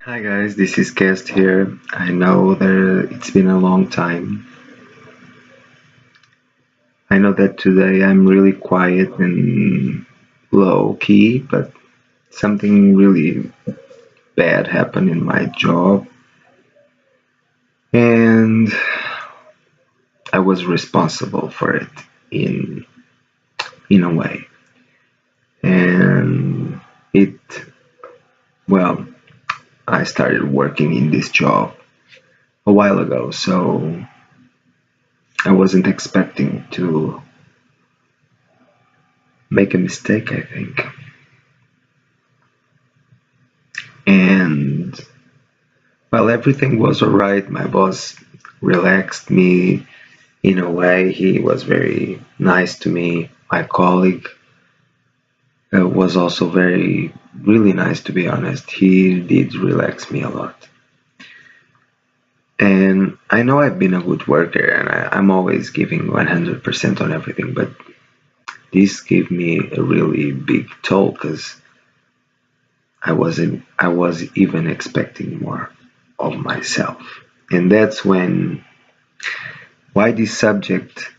Hi guys, this is Guest here. I know that it's been a long time. I know that today I'm really quiet and low key, but something really bad happened in my job and I was responsible for it in in a way. And it well, I started working in this job a while ago, so I wasn't expecting to make a mistake, I think. And well, everything was alright. My boss relaxed me in a way. He was very nice to me. My colleague was also really nice, to be honest. He did relax me a lot. And I know I've been a good worker and I'm always giving 100% on everything, but this gave me a really big toll because I was even expecting more of myself. And that's when why this subject?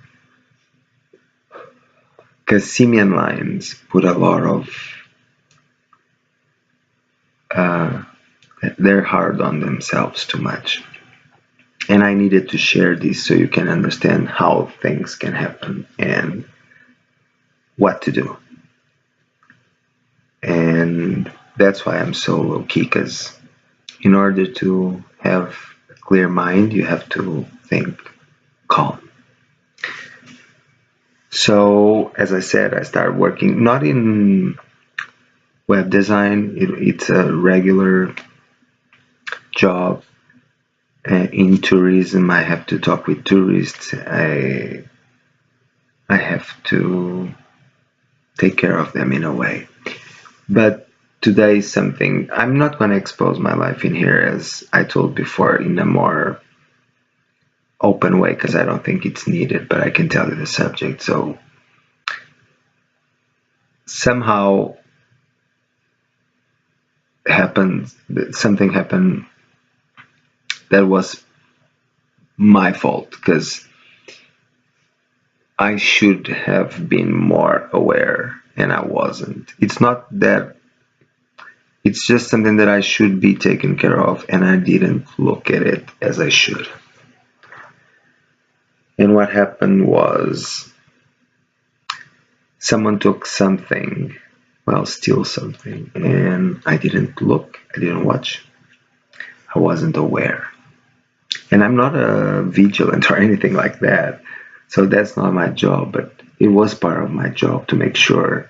Because simian lines put a lot of uh, they're hard on themselves too much, and I needed to share this so you can understand how things can happen and what to do. And that's why I'm so low key, because in order to have a clear mind you have to think calm. So as I said, I started working not in web design. It's a regular job. In tourism, I have to talk with tourists. I have to take care of them in a way. But today is something I'm not going to expose my life in here, as I told before, in a more open way because I don't think it's needed. But I can tell you the subject. So somehow happened something happened that was my fault because I should have been more aware and I wasn't. It's not that, it's just something that I should be taken care of and I didn't look at it as I should. And what happened was someone took something, well, steal something, and I didn't look, I didn't watch, I wasn't aware. And I'm not a vigilant or anything like that. So that's not my job, but it was part of my job to make sure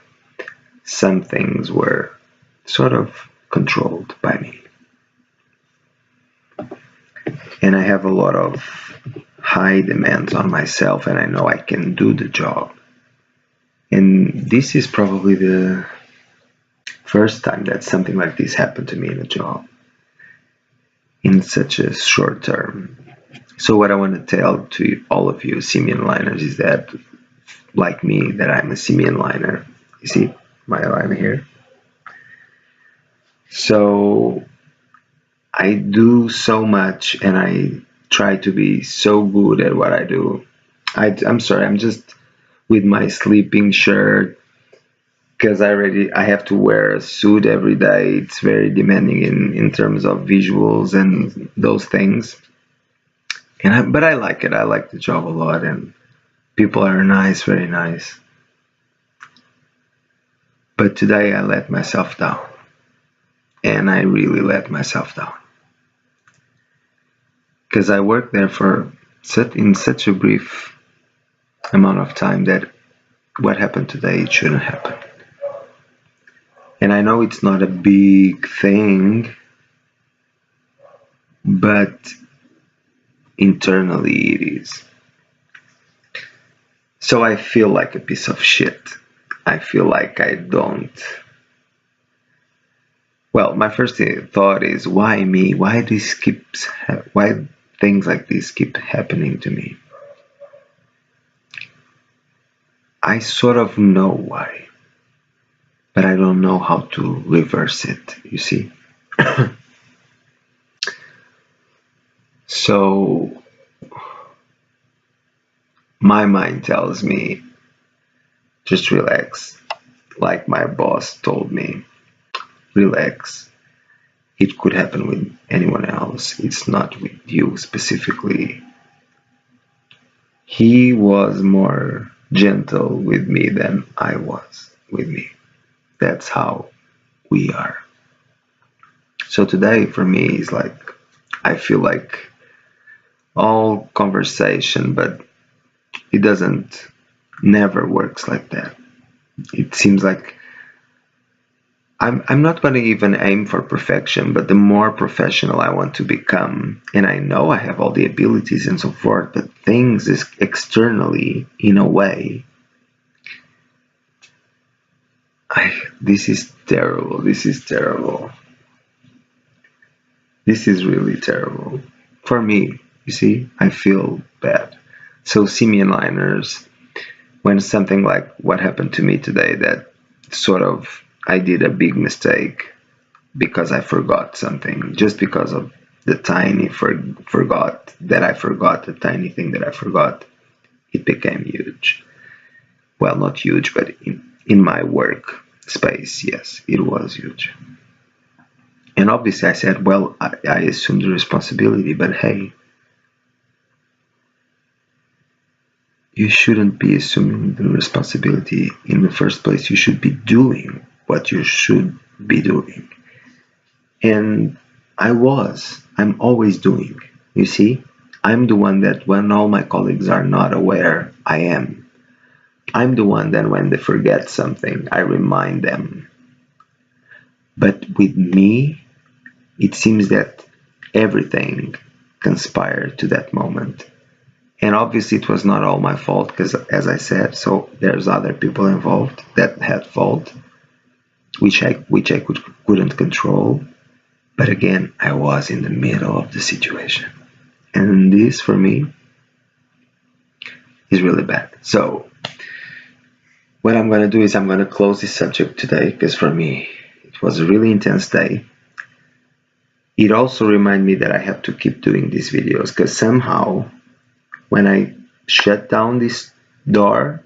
some things were sort of controlled by me. And I have a lot of high demands on myself, and I know I can do the job. And this is probably the first time that something like this happened to me in a job in such a short term. So what I want to tell to all of you simian liners is that, like me, that I'm a simian liner. You see my line here? So I do so much and I try to be so good at what I do. I'm sorry, I'm just with my sleeping shirt because I have to wear a suit every day. It's very demanding in terms of visuals and those things. But I like it. I like the job a lot, and people are nice, very nice. But today I let myself down, and I really let myself down because I worked there for in such a brief amount of time that what happened today it shouldn't happen. And I know it's not a big thing, but internally it is. So I feel like a piece of shit. I feel like I don't. Well, my first thought is why me? Why things like this keep happening to me? I sort of know why, but I don't know how to reverse it, you see? So my mind tells me, just relax. Like my boss told me, relax. It could happen with anyone else. It's not with you specifically. He was more gentle with me than I was with me. That's how we are. So today for me is like, I feel like all conversation, but it doesn't never works like that. It seems like I'm not going to even aim for perfection, but the more professional I want to become, and I know I have all the abilities and so forth, but things is externally, in a way, this is terrible. This is terrible. This is really terrible. For me, you see, I feel bad. So simian liners, when something like what happened to me today, that sort of I did a big mistake because I forgot something, just because of the tiny forgot that I forgot, the tiny thing that I forgot, it became huge. Well, not huge, but in my work space, yes, it was huge. And obviously I said, well, I assumed the responsibility, but hey, you shouldn't be assuming the responsibility in the first place. You should be doing what you should be doing. And I'm always doing. You see, I'm the one that when all my colleagues are not aware, I am. I'm the one that when they forget something, I remind them. But with me, it seems that everything conspired to that moment. And obviously it was not all my fault because, as I said, so there's other people involved that had fault, which I couldn't control. But again, I was in the middle of the situation. And this, for me, is really bad. So what I'm going to do is I'm going to close this subject today because for me, it was a really intense day. It also reminded me that I have to keep doing these videos because somehow when I shut down this door,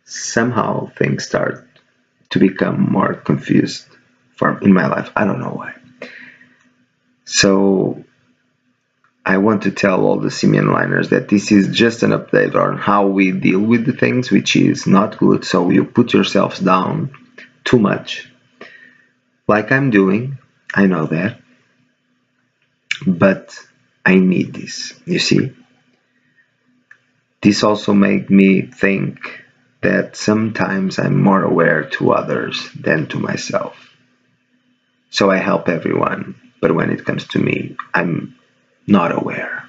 somehow things start to become more confused in my life. I don't know why. So I want to tell all the simian liners that this is just an update on how we deal with the things, which is not good. So you put yourselves down too much, like I'm doing. I know that. But I need this, you see. This also made me think that sometimes I'm more aware to others than to myself. So I help everyone, but when it comes to me, I'm not aware.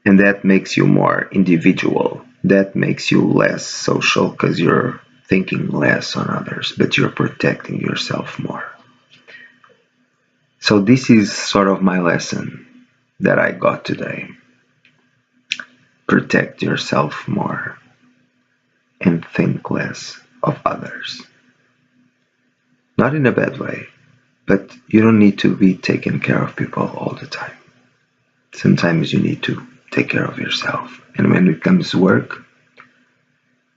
And that makes you more individual. That makes you less social because you're thinking less on others, but you're protecting yourself more. So this is sort of my lesson that I got today. Protect yourself more and think less of others. Not in a bad way, but you don't need to be taking care of people all the time. Sometimes you need to take care of yourself. And when it comes to work,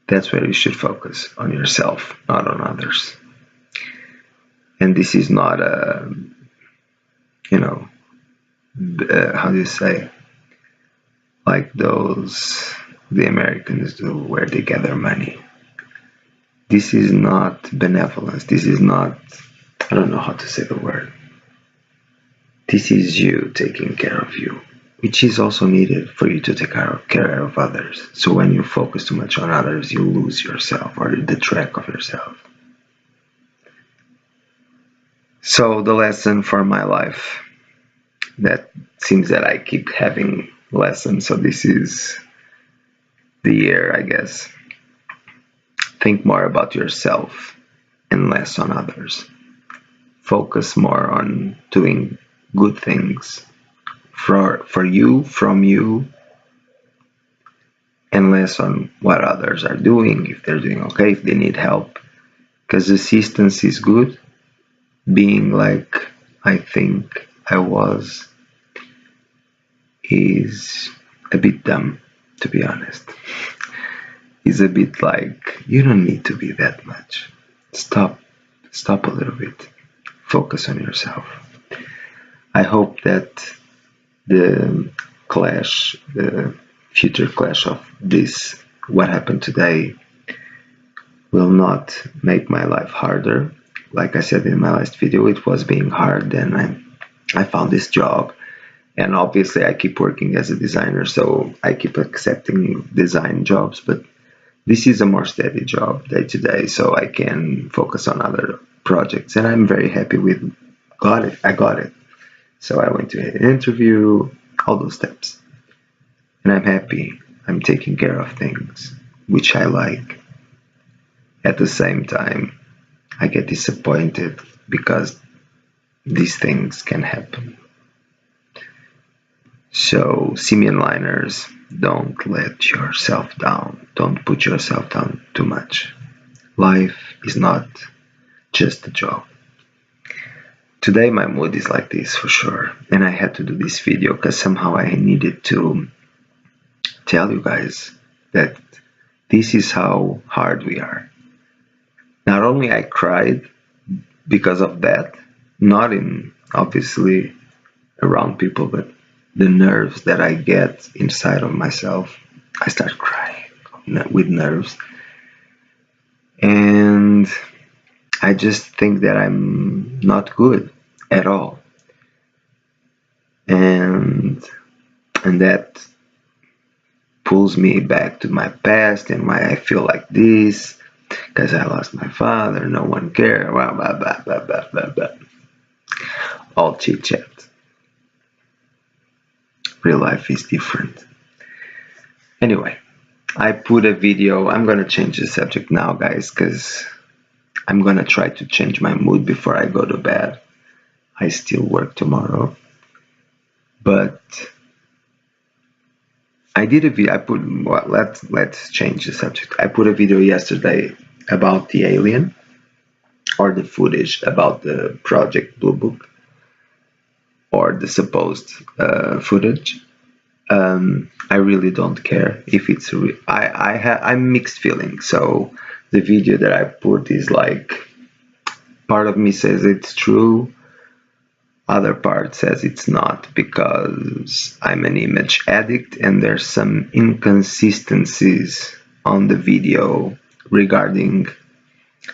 that's where you should focus on yourself, not on others. And this is not a, how do you say, like those the Americans do where they gather money. This is not benevolence. This is not, I don't know how to say the word. This is you taking care of you, which is also needed for you to take care of others. So when you focus too much on others, you lose yourself or the track of yourself. So the lesson for my life, that seems that I keep having lessons. So this is the year, I guess. Think more about yourself and less on others. Focus more on doing good things for you, from you, and less on what others are doing, if they're doing okay, if they need help. Because assistance is good. Being like I think I was is a bit dumb, to be honest. It's a bit like, you don't need to be that much. Stop a little bit. Focus on yourself. I hope that the the future clash of this, what happened today, will not make my life harder. Like I said in my last video, it was being hard, and I found this job, and obviously I keep working as a designer, so I keep accepting design jobs, but this is a more steady job day to day, so I can focus on other projects, and I'm very happy with got it. I got it. So I went to an interview, all those steps. And I'm happy. I'm taking care of things, which I like. At the same time, I get disappointed because these things can happen. So, simian liners, don't let yourself down. Don't put yourself down too much. Life is not just a job. Today my mood is like this for sure, and I had to do this video because somehow I needed to tell you guys that this is how hard we are. Not only I cried because of that, not in obviously around people, but the nerves that I get inside of myself, I start crying with nerves. And I just think that I'm not good at all. And that pulls me back to my past and why I feel like this, because I lost my father, no one cared, blah, blah, blah, blah, blah, blah, blah. All chit chat. Real life is different. Anyway, I put a video. I'm gonna change the subject now, guys, because I'm gonna try to change my mood before I go to bed. I still work tomorrow, but I did a video. Let's change the subject. I put a video yesterday about the alien, or the footage about the Project Blue Book, or the supposed footage. I really don't care if it's real. I'm mixed feelings. So the video that I put is like, part of me says it's true, other part says it's not, because I'm an image addict and there's some inconsistencies on the video regarding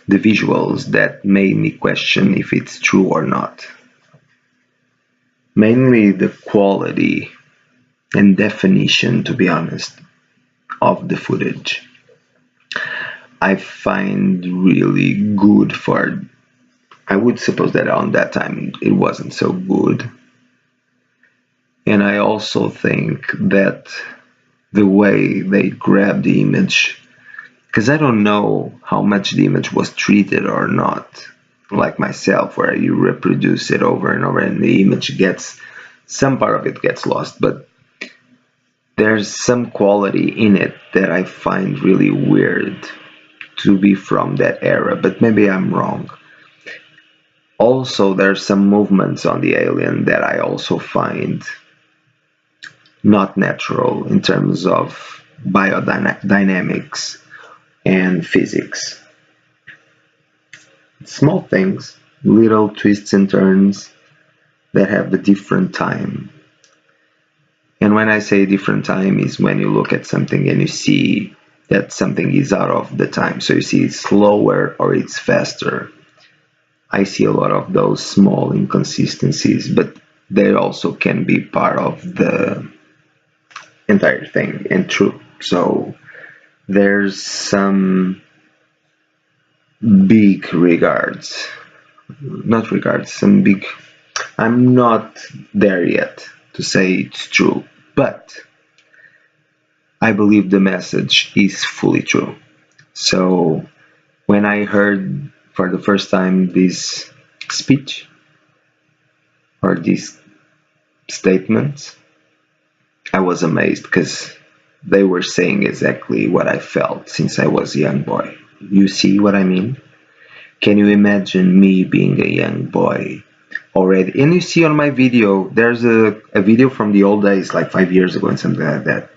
the visuals that made me question if it's true or not. Mainly the quality and definition, to be honest, of the footage. I find really good for, I would suppose that on that time it wasn't so good. And I also think that the way they grab the image, because I don't know how much the image was treated or not, like myself, where you reproduce it over and over and the image gets, some part of it gets lost, but there's some quality in it that I find really weird to be from that era, but maybe I'm wrong. Also, there's some movements on the alien that I also find not natural in terms of biodynamics and physics. Small things, little twists and turns that have a different time. And when I say different time is when you look at something and you see that something is out of the time. So you see it's slower or it's faster. I see a lot of those small inconsistencies, but they also can be part of the entire thing and true. So there's some big regards, not regards, some big, I'm not there yet to say it's true, but I believe the message is fully true. So when I heard for the first time this speech or these statements, I was amazed because they were saying exactly what I felt since I was a young boy. You see what I mean? Can you imagine me being a young boy already. And you see on my video, there's a video from the old days, like 5 years ago and something like that,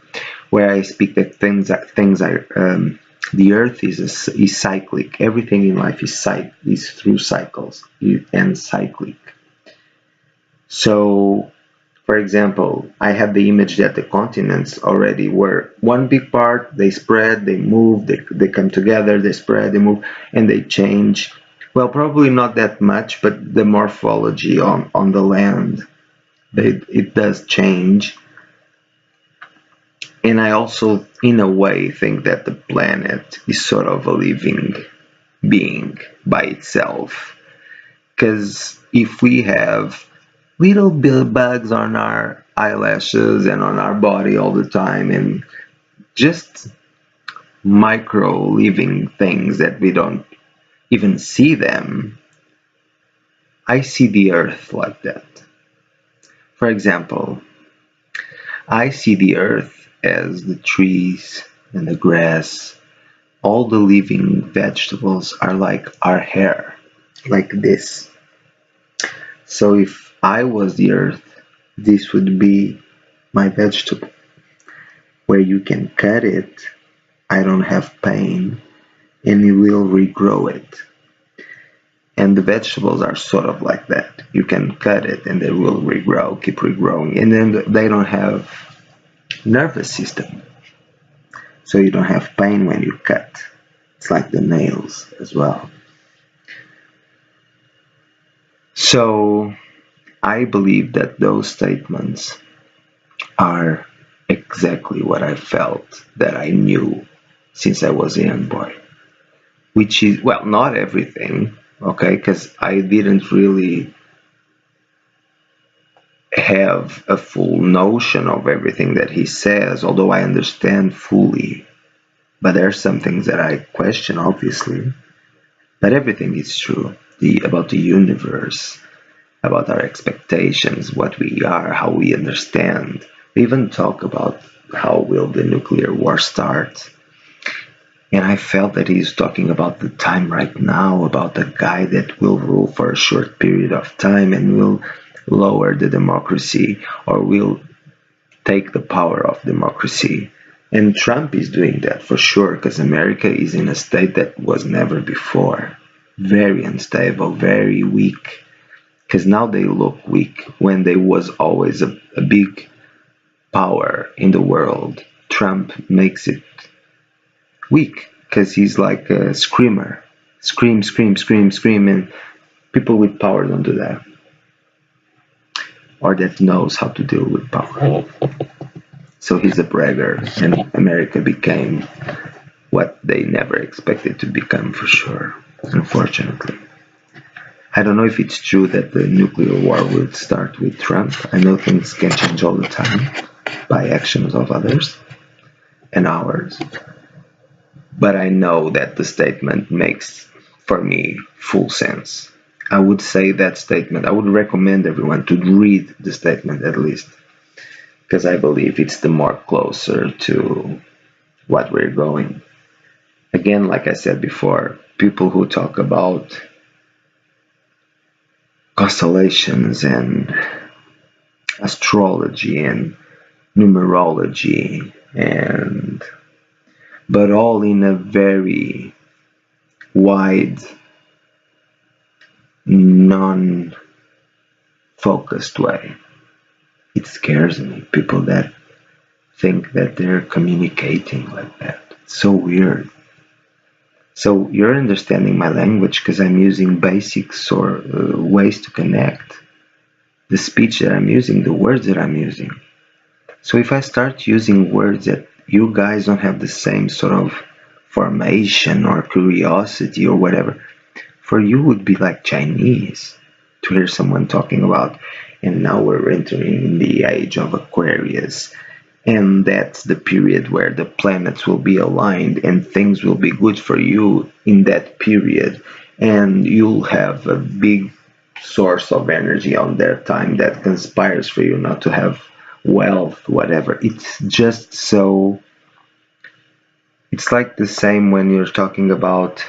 where I speak that things are the earth is cyclic. Everything in life is through cycles and cyclic. So, for example, I had the image that the continents already were one big part. They spread, they move, they come together, they spread, they move, and they change. Well, probably not that much, but the morphology on the land, it does change. And I also, in a way, think that the planet is sort of a living being by itself. Because if we have little bugs on our eyelashes and on our body all the time, and just micro living things that we don't even see them, I see the earth like that. For example, I see the earth as the trees and the grass. All the living vegetables are like our hair, like this. So if I was the earth, this would be my vegetable, where you can cut it, I don't have pain, and you will regrow it. And the vegetables are sort of like that. You can cut it and they will regrow, keep regrowing. And then they don't have nervous system. So you don't have pain when you cut. It's like the nails as well. So I believe that those statements are exactly what I felt that I knew since I was a young boy. Which is, well, not everything, okay, because I didn't really have a full notion of everything that he says, although I understand fully. But there are some things that I question, obviously. But everything is true. About the universe, about our expectations, what we are, how we understand. We even talk about how will the nuclear war start. And I felt that he's talking about the time right now, about a guy that will rule for a short period of time and will lower the democracy or will take the power of democracy. And Trump is doing that for sure, because America is in a state that was never before. Very unstable, very weak. Because now they look weak when they was always a big power in the world. Trump makes it weak because he's like a screamer. Scream, scream, scream, scream, and people with power don't do that. Or that knows how to deal with power. So he's a bragger, and America became what they never expected to become for sure, unfortunately. I don't know if it's true that the nuclear war will start with Trump. I know things can change all the time by actions of others and ours. But I know that the statement makes, for me, full sense. I would say that statement, I would recommend everyone to read the statement at least, because I believe it's the more closer to what we're going. Again, like I said before, people who talk about constellations and astrology and numerology and but all in a very wide, non-focused way. It scares me, people that think that they're communicating like that. It's so weird. So you're understanding my language because I'm using basics or ways to connect. The speech that I'm using, the words that I'm using. So if I start using words that you guys don't have the same sort of formation or curiosity or whatever, for you would be like Chinese to hear someone talking about, and now we're entering in the age of Aquarius, and that's the period where the planets will be aligned and things will be good for you in that period, and you'll have a big source of energy on that time that conspires for you not to have wealth, whatever. It's just so, it's like the same when you're talking about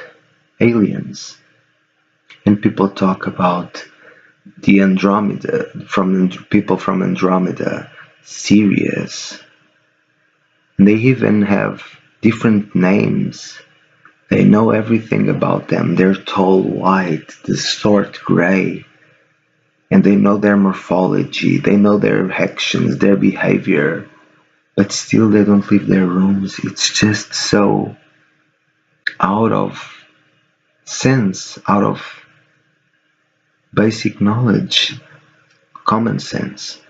aliens and people talk about the Andromeda, from people from Andromeda, Sirius. They even have different names. They know everything about them. They're tall white, the sword gray, and they know their morphology, they know their actions, their behavior, but still they don't leave their rooms. It's just so out of sense, out of basic knowledge, common sense.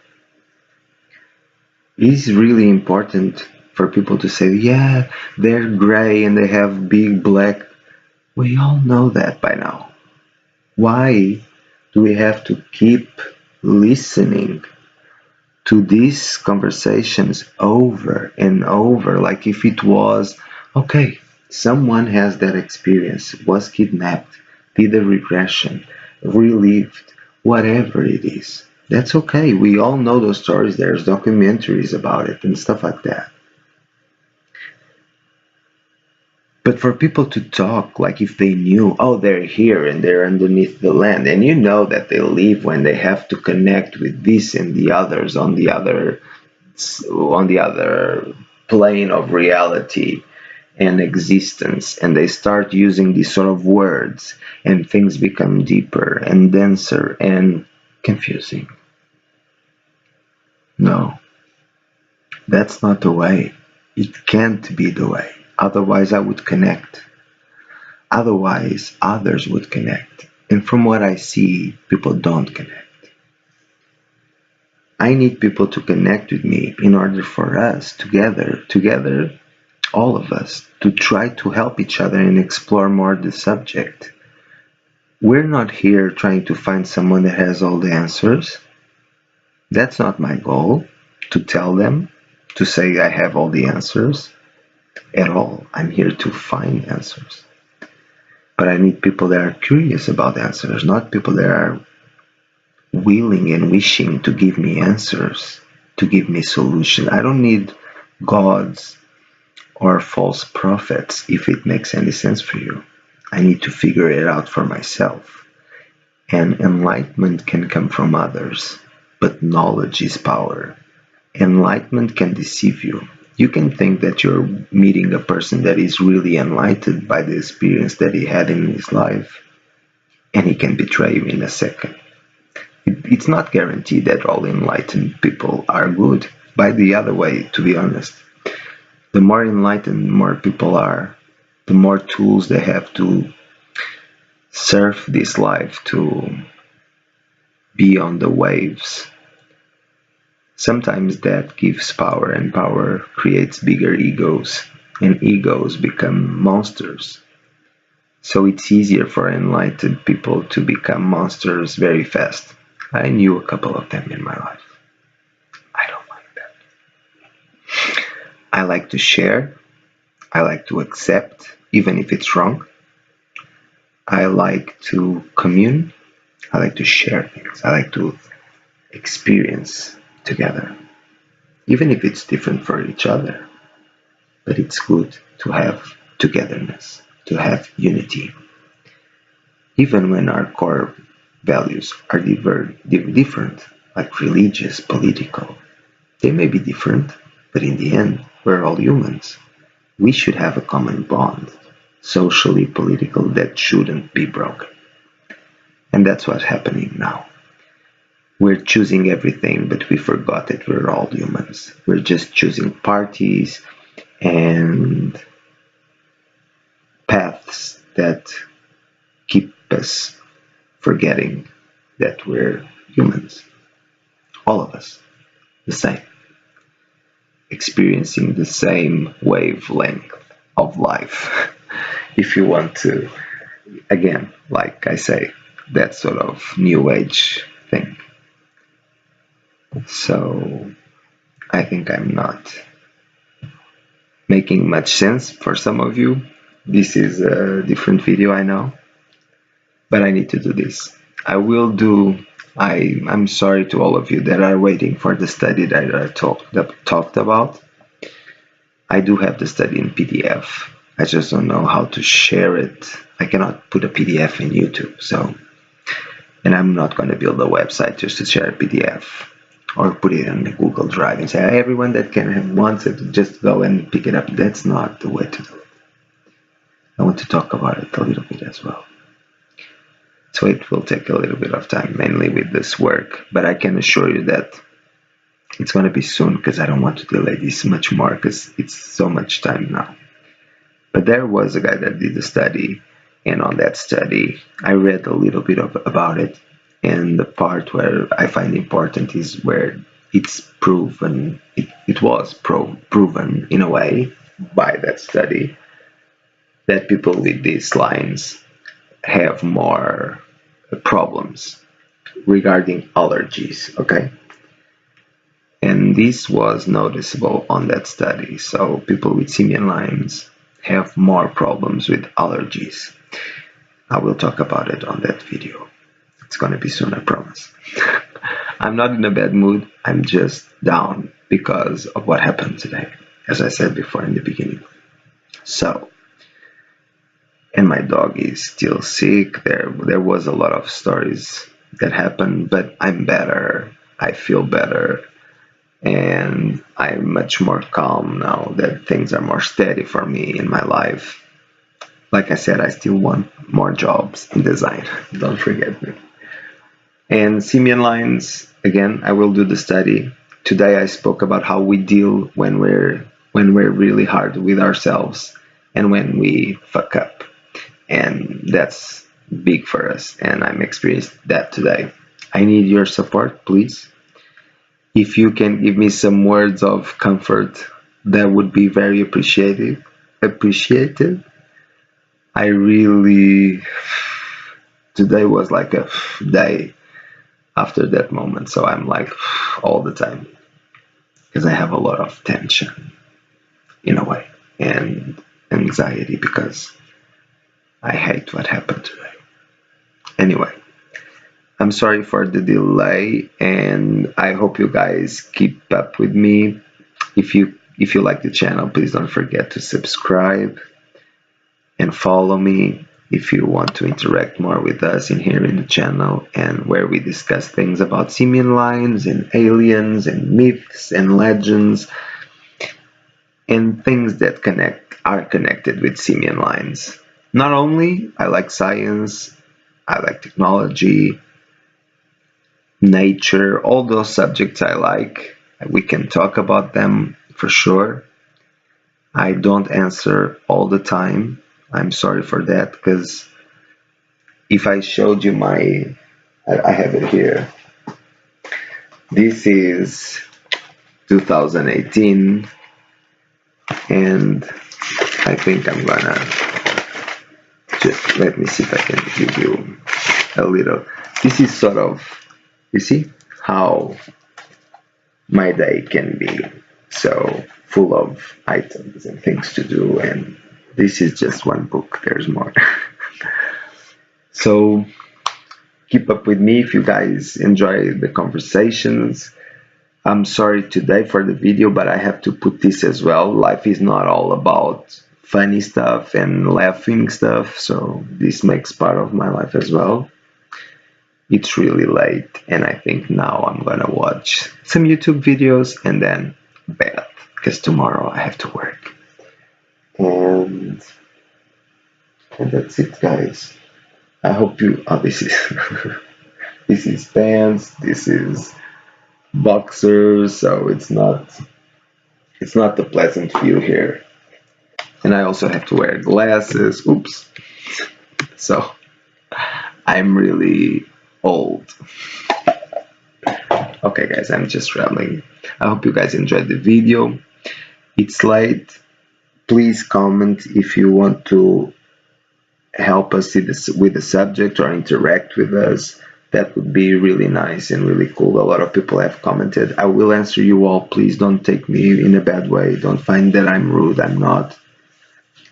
It's really important for people to say, yeah, they're gray and they have big black. We all know that by now. Why do we have to keep listening to these conversations over and over? Like if it was, okay, someone has that experience, was kidnapped, did a regression, relived, whatever it is. That's okay. We all know those stories. There's documentaries about it and stuff like that. But for people to talk like if they knew, oh, they're here and they're underneath the land, and you know that they leave when they have to connect with this and the others on the other plane of reality and existence, and they start using these sort of words, and things become deeper and denser and confusing. No, that's not the way. It can't be the way. Otherwise, I would connect. Otherwise, others would connect. And from what I see, people don't connect. I need people to connect with me in order for us together, all of us, to try to help each other and explore more the subject. We're not here trying to find someone that has all the answers. That's not my goal, to tell them, to say I have all the answers at all. I'm here to find answers. But I need people that are curious about answers, not people that are willing and wishing to give me answers, to give me solutions. I don't need gods or false prophets if it makes any sense for you. I need to figure it out for myself. And enlightenment can come from others, but knowledge is power. Enlightenment can deceive you. You can think that you're meeting a person that is really enlightened by the experience that he had in his life, and he can betray you in a second. It's not guaranteed that all enlightened people are good. By the other way, to be honest, the more enlightened more people are, the more tools they have to surf this life, to be on the waves. Sometimes that gives power, and power creates bigger egos, and egos become monsters. So it's easier for enlightened people to become monsters very fast. I knew a couple of them in my life. I don't like that. I like to share. I like to accept, even if it's wrong. I like to commune. I like to share things. I like to experience together, even if it's different for each other. But it's good to have togetherness, to have unity. Even when our core values are different, like religious, political, they may be different, but in the end, we're all humans. We should have a common bond, socially, political, that shouldn't be broken. And that's what's happening now. We're choosing everything, but we forgot that we're all humans. We're just choosing parties and paths that keep us forgetting that we're humans. All of us, the same. Experiencing the same wavelength of life. If you want to, again, like I say, that sort of new age thing. So I think I'm not making much sense for some of you. This is a different video, I know, but I need to do this. I'm sorry to all of you that are waiting for the study that I talked about. I do have the study in PDF. I just don't know how to share it. I cannot put a PDF in YouTube, so And I'm not going to build a website just to share a PDF or put it on the Google Drive and say, "Hey, everyone that can have wants it, just go and pick it up." That's not the way to do it. I want to talk about it a little bit as well. So it will take a little bit of time, mainly with this work, but I can assure you that it's going to be soon, because I don't want to delay this much more, because it's so much time now. But there was a guy that did a study, and on that study, I read a little bit about it, and the part where I find important is where it's proven, it was proven in a way by that study, that people with these lines have more problems regarding allergies, okay? And this was noticeable on that study. So people with simian lines have more problems with allergies. I will talk about it on that video. It's gonna be soon, I promise. I'm not in a bad mood, I'm just down because of what happened today, as I said before in the beginning. So, and my dog is still sick. There was a lot of stories that happened, but I'm better. I feel better, and I'm much more calm now that things are more steady for me in my life. Like I said, I still want more jobs in design. Don't forget me. And simian lines, again, I will do the study. Today I spoke about how we deal when we're really hard with ourselves and when we fuck up. And that's big for us, and I'm experienced that today. I need your support, please. If you can give me some words of comfort, that would be very appreciated. I really, today was like a day after that moment, so I'm like all the time, because I have a lot of tension in a way, and anxiety, because I hate what happened today. Anyway, I'm sorry for the delay, and I hope you guys keep up with me. If you like the channel, please don't forget to subscribe and follow me if you want to interact more with us in here in the channel, and where we discuss things about simian lines and aliens and myths and legends and things that are connected with simian lines. Not only I like science, I like technology, nature, all those subjects I like. We can talk about them for sure. I don't answer all the time. I'm sorry for that, because if I showed you I have it here. This is 2018, and I think I'm gonna just, let me see if I can give you a little. This is sort of, you see how my day can be so full of items and things to do, and this is just one book, there's more. So keep up with me if you guys enjoy the conversations. I'm sorry today for the video, but I have to put this as well. Life is not all about funny stuff and laughing stuff, so this makes part of my life as well. It's really late, and I think now I'm gonna watch some YouTube videos and then bed, because tomorrow I have to work. And that's it, guys. I hope you. Oh, this is this is pants. This is boxers. So it's not the pleasant view here. And I also have to wear glasses. Oops. So I'm really old. Okay, guys, I'm just rambling. I hope you guys enjoyed the video. It's late. Please comment if you want to help us with the subject or interact with us. That would be really nice and really cool. A lot of people have commented. I will answer you all. Please don't take me in a bad way. Don't find that I'm rude. I'm not.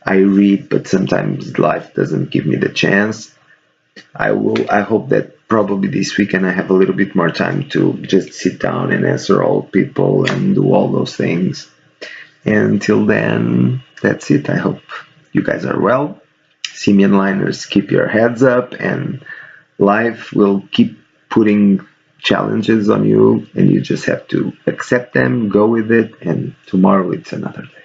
I read, but sometimes life doesn't give me the chance. I hope that probably this weekend I have a little bit more time to just sit down and answer all people and do all those things. And until then, that's it. I hope you guys are well. Simian liners, keep your heads up and Life will keep putting challenges on you, and you just have to accept them, go with it, and tomorrow it's another day.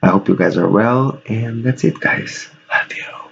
I hope you guys are well, and that's it, guys. Love you.